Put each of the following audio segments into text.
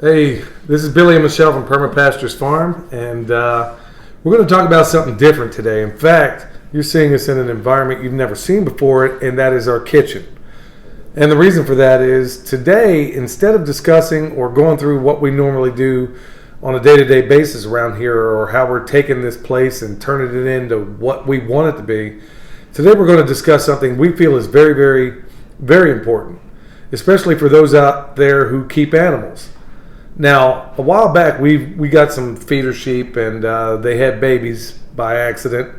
Hey, this is Billy and Michelle from Permapastures Farm, and we're going to talk about something different today. In fact, you're seeing us in an environment you've never seen before, and that is our kitchen. And the reason for that is today, instead of discussing or going through what we normally do on a day-to-day basis around here, or how we're taking this place and turning it into what we want it to be, today we're going to discuss something we feel is very, very, very important, especially for those out there who keep animals. Now, a while back, we got some feeder sheep, and they had babies by accident.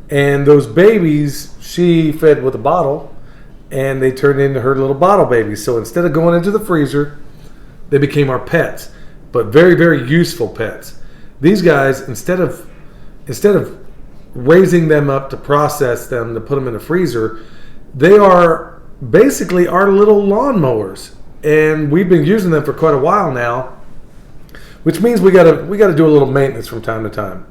And those babies, she fed with a bottle, and they turned into her little bottle babies. So instead of going into the freezer, they became our pets, but very, very useful pets. These guys, instead of raising them up to process them to put them in the freezer, they are basically our little lawnmowers, and we've been using them for quite a while now. Which means we gotta do a little maintenance from time to time.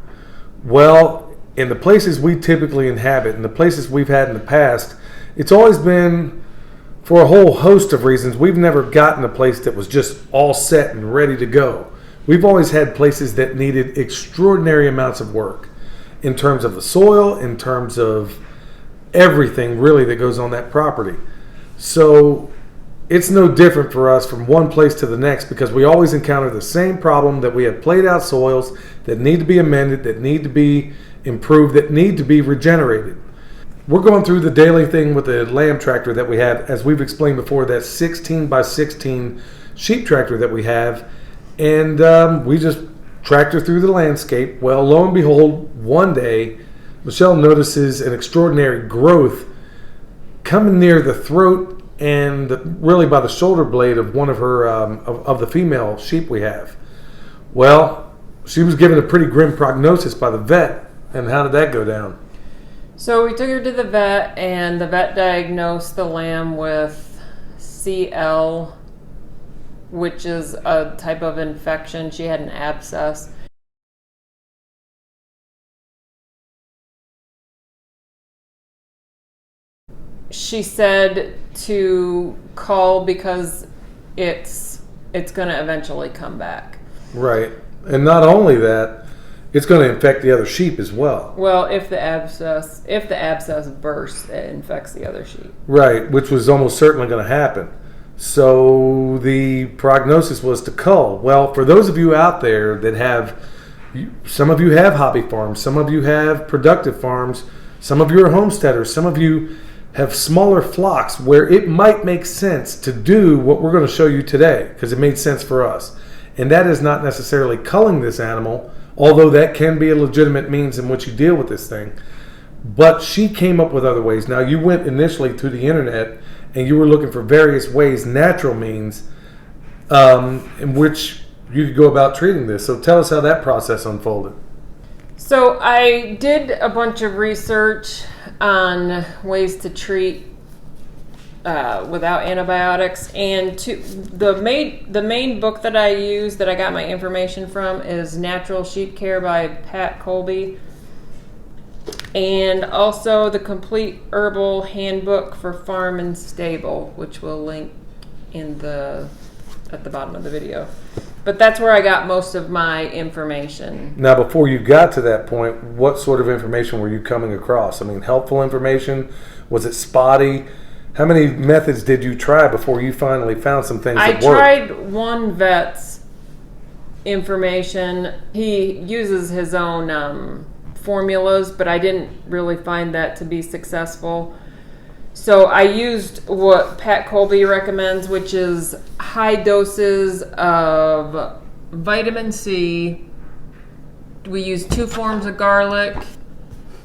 Well, in the places we typically inhabit, and the places we've had in the past, it's always been for a whole host of reasons. We've never gotten a place that was just all set and ready to go. We've always had places that needed extraordinary amounts of work in terms of the soil, in terms of everything really that goes on that property. So it's no different for us from one place to the next, because we always encounter the same problem, that we have played out soils that need to be amended, that need to be improved, that need to be regenerated. We're going through the daily thing with the lamb tractor that we have, as we've explained before, that 16 by 16 sheep tractor that we have, and we just tractor through the landscape. Well, lo and behold, one day, Michelle notices an extraordinary growth coming near the throat and really by the shoulder blade of one of her of the female sheep we have. Well, she was given a pretty grim prognosis by the vet. And how did that go down? So we took her to the vet, and the vet diagnosed the lamb with CL, which is a type of infection. She had an abscess. She said to cull because it's going to eventually come back. Right. And not only that, it's going to infect the other sheep as well. Well, if the abscess bursts, it infects the other sheep. Right, which was almost certainly going to happen. So the prognosis was to cull. Well, for those of you out there that have, some of you have hobby farms, some of you have productive farms, some of you are homesteaders, some of you have smaller flocks where it might make sense to do what we're going to show you today, because it made sense for us. And that is not necessarily culling this animal, although that can be a legitimate means in which you deal with this thing. But she came up with other ways. Now, you went initially to the internet and you were looking for various ways, natural means, in which you could go about treating this. So tell us how that process unfolded. So I did a bunch of research on ways to treat without antibiotics, and the main book that I use, that I got my information from, is Natural Sheep Care by Pat Colby, and also the Complete Herbal Handbook for Farm and Stable, which we'll link at the bottom of the video. But that's where I got most of my information. Now, before you got to that point, what sort of information were you coming across? I mean, helpful information? Was it spotty? How many methods did you try before you finally found some things that worked? I tried one vet's information. He uses his own formulas, but I didn't really find that to be successful. So I used what Pat Colby recommends, which is high doses of vitamin C. We use 2 forms of garlic,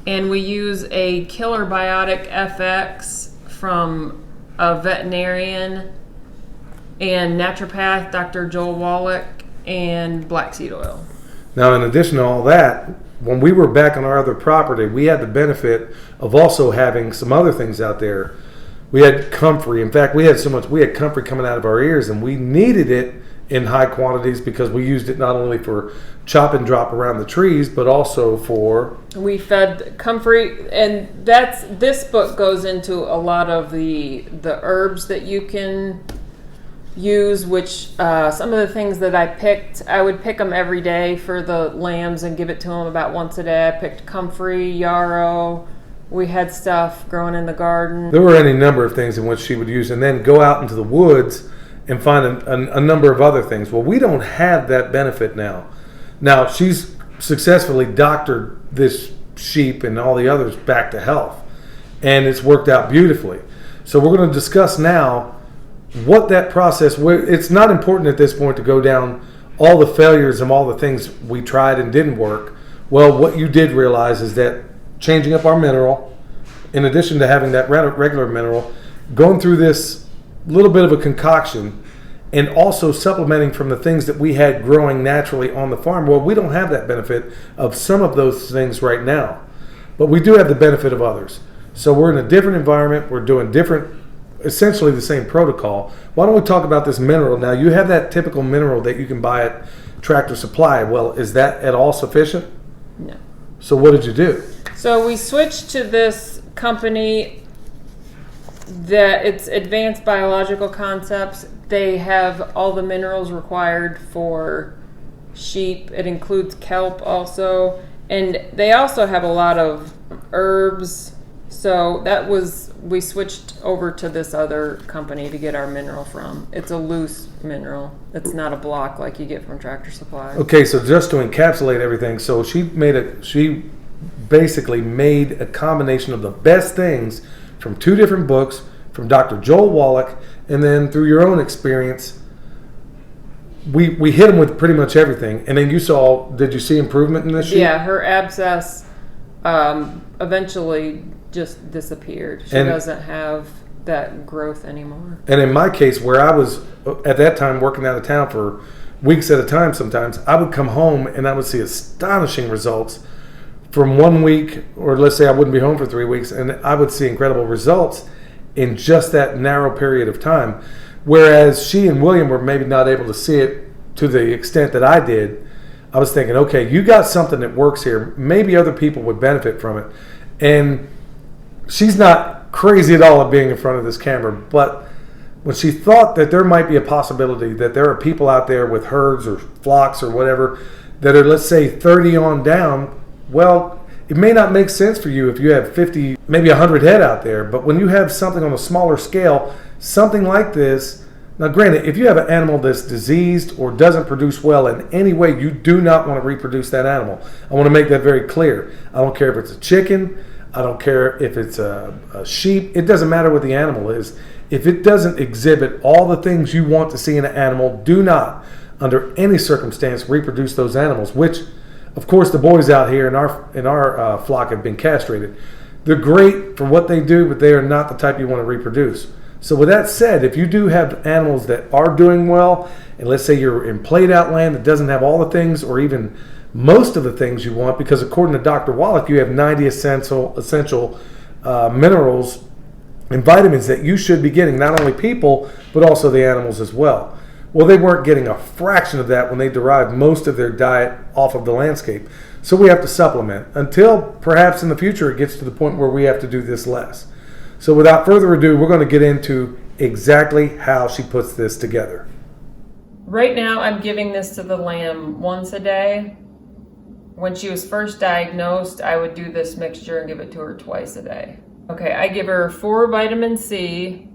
and we use a Killer Biotic Fx from a veterinarian, and naturopath Dr. Joel Wallach, and black seed oil. Now, in addition to all that, when we were back on our other property, we had the benefit of also having some other things out there. We had comfrey. In fact, we had comfrey coming out of our ears, and we needed it in high quantities because we used it not only for chop and drop around the trees, but also for... We fed comfrey, and this book goes into a lot of the herbs that you can use, which some of the things that I picked, I would pick them every day for the lambs and give it to them about once a day. I picked comfrey, yarrow. We had stuff growing in the garden. There were any number of things in which she would use, and then go out into the woods and find a number of other things. Well, we don't have that benefit now. Now, she's successfully doctored this sheep and all the others back to health, and it's worked out beautifully. So we're going to discuss now what that process, it's not important at this point to go down all the failures and all the things we tried and didn't work. Well, what you did realize is that changing up our mineral, in addition to having that regular mineral, going through this little bit of a concoction and also supplementing from the things that we had growing naturally on the farm. Well, we don't have that benefit of some of those things right now, but we do have the benefit of others. So we're in a different environment. We're doing different, essentially the same protocol. Why don't we talk about this mineral? Now, you have that typical mineral that you can buy at Tractor Supply. Well, is that at all sufficient? No. So what did you do? So we switched to this company that it's Advanced Biological Concepts. They have all the minerals required for sheep. It includes kelp also. And they also have a lot of herbs. So we switched over to this other company to get our mineral from. It's a loose mineral. It's not a block like you get from Tractor Supply. Okay, so just to encapsulate everything, so she basically made a combination of the best things from two different books, from Dr. Joel Wallach, and then through your own experience, we hit them with pretty much everything. And then did you see improvement in this sheep? Yeah, her abscess eventually just disappeared. She doesn't have that growth anymore. And in my case, where I was at that time working out of town for weeks at a time sometimes, I would come home and I would see astonishing results from 1 week, or let's say I wouldn't be home for 3 weeks, and I would see incredible results in just that narrow period of time. Whereas she and William were maybe not able to see it to the extent that I did. I was thinking, okay, you got something that works here. Maybe other people would benefit from it. And she's not crazy at all at being in front of this camera, but when she thought that there might be a possibility that there are people out there with herds or flocks or whatever that are, let's say, 30 on down, well, it may not make sense for you if you have 50, maybe 100 head out there, but when you have something on a smaller scale, something like this. Now, granted, if you have an animal that's diseased or doesn't produce well in any way, you do not want to reproduce that animal. I want to make that very clear. I don't care if it's a chicken. I don't care if it's a sheep. It doesn't matter what the animal is. If it doesn't exhibit all the things you want to see in an animal, do not, under any circumstance, reproduce those animals, which, of course, the boys out here in our flock have been castrated. They're great for what they do, but they are not the type you want to reproduce. So with that said, if you do have animals that are doing well, and let's say you're in played out land that doesn't have all the things or even most of the things you want, because according to Dr. Wallach, you have 90 essential minerals and vitamins that you should be getting, not only people, but also the animals as well. Well, they weren't getting a fraction of that when they derived most of their diet off of the landscape. So we have to supplement until perhaps in the future it gets to the point where we have to do this less. So without further ado, we're going to get into exactly how she puts this together. Right now, I'm giving this to the lamb once a day. When she was first diagnosed, I would do this mixture and give it to her twice a day. Okay, I give her 4 vitamin C,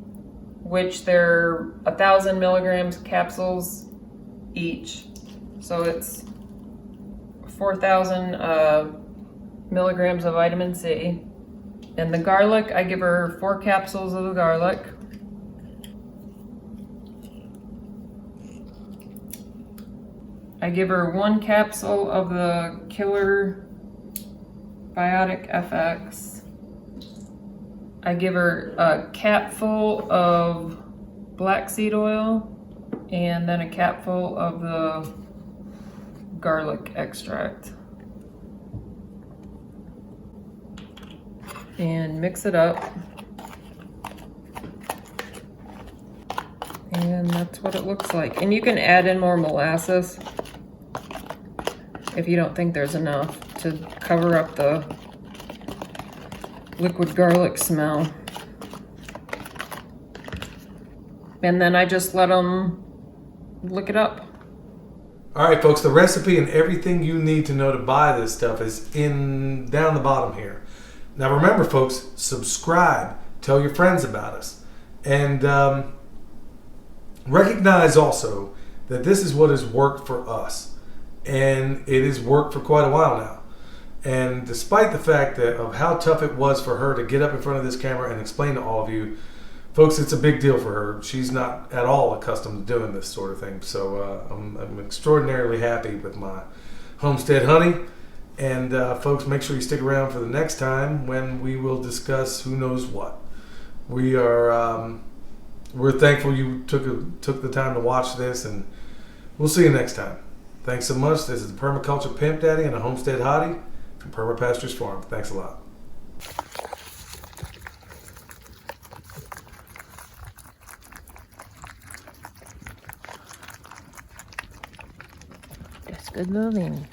which they're 1,000 milligrams capsules each. So it's 4,000 milligrams of vitamin C. And the garlic, I give her 4 capsules of the garlic. I give her 1 capsule of the Killer Biotic Fx. I give her a capful of black seed oil and then a capful of the garlic extract. And mix it up. And that's what it looks like. And you can add in more molasses if you don't think there's enough to cover up the liquid garlic smell. And then I just let them lick it up. All right, folks, the recipe and everything you need to know to buy this stuff is in down the bottom here. Now, remember, folks, subscribe. Tell your friends about us. And recognize also that this is what has worked for us. And it has worked for quite a while now. And despite the fact that of how tough it was for her to get up in front of this camera and explain to all of you, folks, it's a big deal for her. She's not at all accustomed to doing this sort of thing. So I'm extraordinarily happy with my homestead honey. And folks, make sure you stick around for the next time when we will discuss who knows what. We're thankful you took the time to watch this, and we'll see you next time. Thanks so much. This is the Permaculture Pimp Daddy and a Homestead Hottie from Perma Pastures Farm. Thanks a lot. Just good moving.